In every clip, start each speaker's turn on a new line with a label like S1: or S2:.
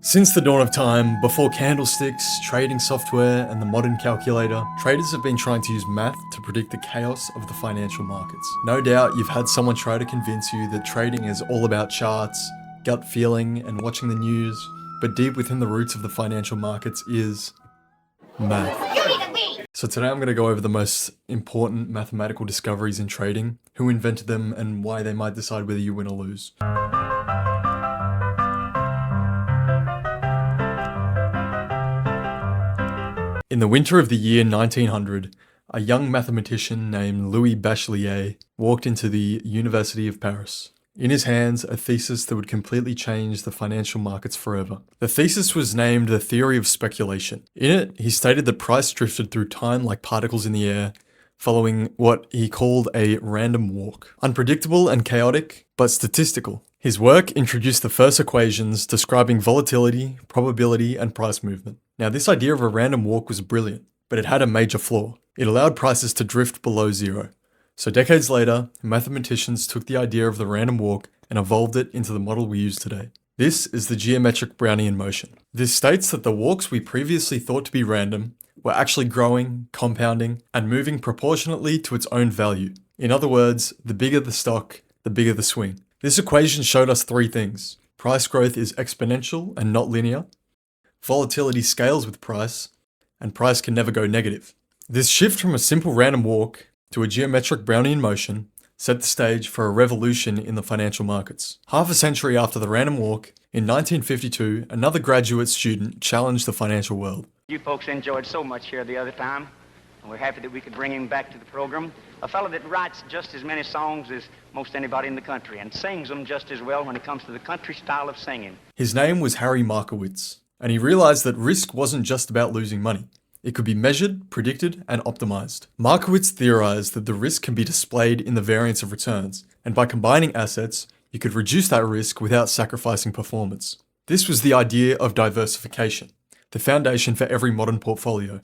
S1: Since the dawn of time, before candlesticks, trading software, and the modern calculator, traders have been trying to use math to predict the chaos of the financial markets. No doubt you've had someone try to convince you that trading is all about charts, gut feeling, and watching the news, but deep within the roots of the financial markets is math. So today I'm going to go over the most important mathematical discoveries in trading, who invented them, and why they might decide whether you win or lose. In the winter of the year 1900, a young mathematician named Louis Bachelier walked into the University of Paris. In his hands, a thesis that would completely change the financial markets forever. The thesis was named the theory of speculation. In it, he stated that price drifted through time like particles in the air, following what he called a random walk. Unpredictable and chaotic, but statistical. His work introduced the first equations describing volatility, probability, and price movement. Now, this idea of a random walk was brilliant, but it had a major flaw. It allowed prices to drift below zero. So decades later, mathematicians took the idea of the random walk and evolved it into the model we use today. This is the geometric Brownian motion. This states that the walks we previously thought to be random were actually growing, compounding, and moving proportionately to its own value. In other words, the bigger the stock, the bigger the swing. This equation showed us three things. Price growth is exponential and not linear. Volatility scales with price, and price can never go negative. This shift from a simple random walk to a geometric Brownian motion set the stage for a revolution in the financial markets. Half a century after the random walk, in 1952, another graduate student challenged the financial world.
S2: You folks enjoyed so much here the other time, and we're happy that we could bring him back to the program. A fellow that writes just as many songs as most anybody in the country, and sings them just as well when it comes to the country style of singing.
S1: His name was Harry Markowitz, and he realized that risk wasn't just about losing money. It could be measured, predicted, and optimized. Markowitz theorized that the risk can be displayed in the variance of returns, and by combining assets, you could reduce that risk without sacrificing performance. This was the idea of diversification, the foundation for every modern portfolio,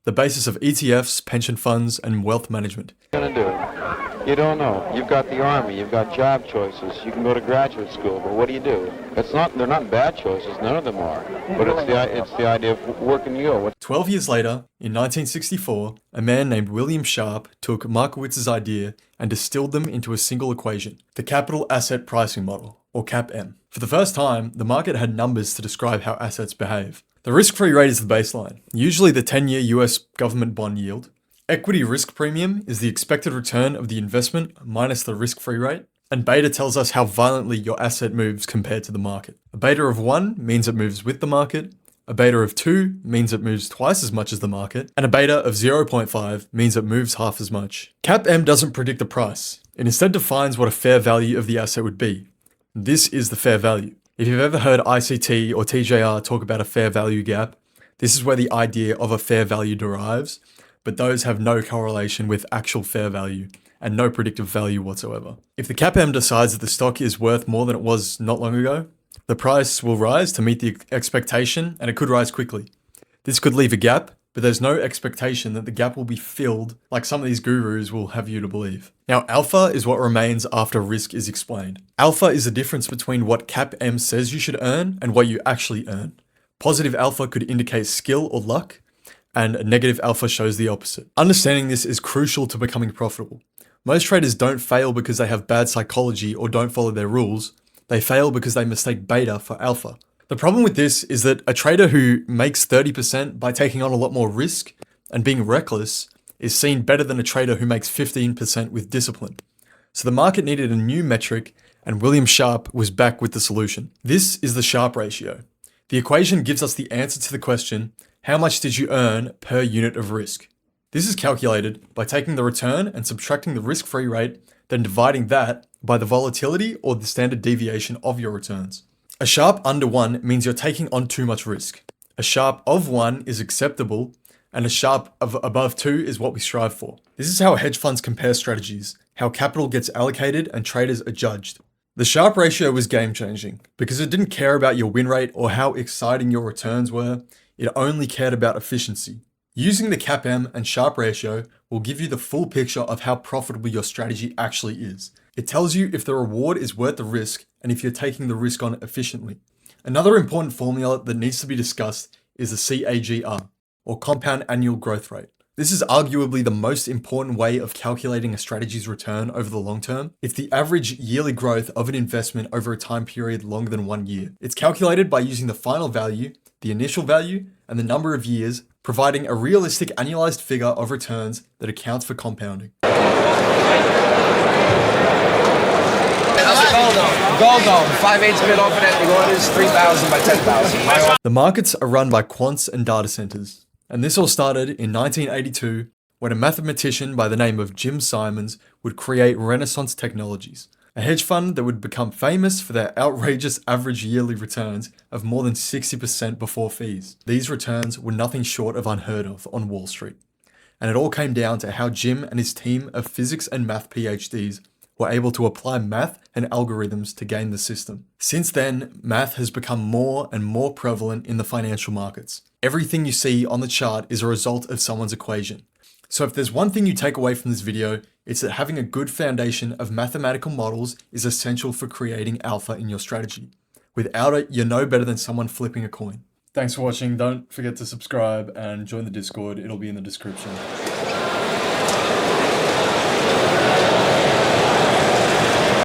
S1: the basis of ETFs, pension funds, and wealth management.
S3: What are you going to do? You don't know. You've got the army, you've got job choices, you can go to graduate school, but what do you do? They're not bad choices, none of them are, but it's the idea of working you go.
S1: 12 years later, in 1964, a man named William Sharpe took Markowitz's idea and distilled them into a single equation, the Capital Asset Pricing Model, or CAPM. For the first time, the market had numbers to describe how assets behave. The risk-free rate is the baseline, usually the 10-year US government bond yield. Equity risk premium is the expected return of the investment minus the risk-free rate. And beta tells us how violently your asset moves compared to the market. A beta of 1 means it moves with the market. A beta of 2 means it moves twice as much as the market. And a beta of 0.5 means it moves half as much. CAPM doesn't predict the price. It instead defines what a fair value of the asset would be. This is the fair value. If you've ever heard ICT or TJR talk about a fair value gap, this is where the idea of a fair value derives, but those have no correlation with actual fair value and no predictive value whatsoever. If the CAPM decides that the stock is worth more than it was not long ago, the price will rise to meet the expectation, and it could rise quickly. This could leave a gap, but there's no expectation that the gap will be filled like some of these gurus will have you to believe. Now, alpha is what remains after risk is explained. Alpha is the difference between what CAPM says you should earn and what you actually earn. Positive alpha could indicate skill or luck, and negative alpha shows the opposite. Understanding this is crucial to becoming profitable. Most traders don't fail because they have bad psychology or don't follow their rules. They fail because they mistake beta for alpha. The problem with this is that a trader who makes 30% by taking on a lot more risk and being reckless is seen better than a trader who makes 15% with discipline. So the market needed a new metric, and William Sharpe was back with the solution. This is the Sharpe ratio. The equation gives us the answer to the question, how much did you earn per unit of risk? This is calculated by taking the return and subtracting the risk-free rate, then dividing that by the volatility or the standard deviation of your returns. A Sharpe under 1 means you're taking on too much risk. A Sharpe of 1 is acceptable, and a Sharpe of above 2 is what we strive for. This is how hedge funds compare strategies, how capital gets allocated and traders are judged. The Sharpe ratio was game-changing because it didn't care about your win rate or how exciting your returns were. It only cared about efficiency. Using the CAPM and Sharpe ratio will give you the full picture of how profitable your strategy actually is. It tells you if the reward is worth the risk and if you're taking the risk on efficiently. Another important formula that needs to be discussed is the CAGR, or compound annual growth rate. This is arguably the most important way of calculating a strategy's return over the long term. It's the average yearly growth of an investment over a time period longer than 1 year. It's calculated by using the final value, the initial value, and the number of years, providing a realistic annualized figure of returns that accounts for compounding.
S4: Gold on 5/8 bid off of that. The order is 3,000 by 10,000.
S1: The markets are run by quants and data centers, and this all started in 1982 when a mathematician by the name of Jim Simons would create Renaissance Technologies, a hedge fund that would become famous for their outrageous average yearly returns of more than 60% before fees. These returns were nothing short of unheard of on Wall Street, and it all came down to how Jim and his team of physics and math PhDs were able to apply math and algorithms to game the system. Since then, math has become more and more prevalent in the financial markets. Everything you see on the chart is a result of someone's equation. So if there's one thing you take away from this video, it's that having a good foundation of mathematical models is essential for creating alpha in your strategy. Without it, you're no better than someone flipping a coin. Thanks for watching. Don't forget to subscribe and join the Discord. It'll be in the description.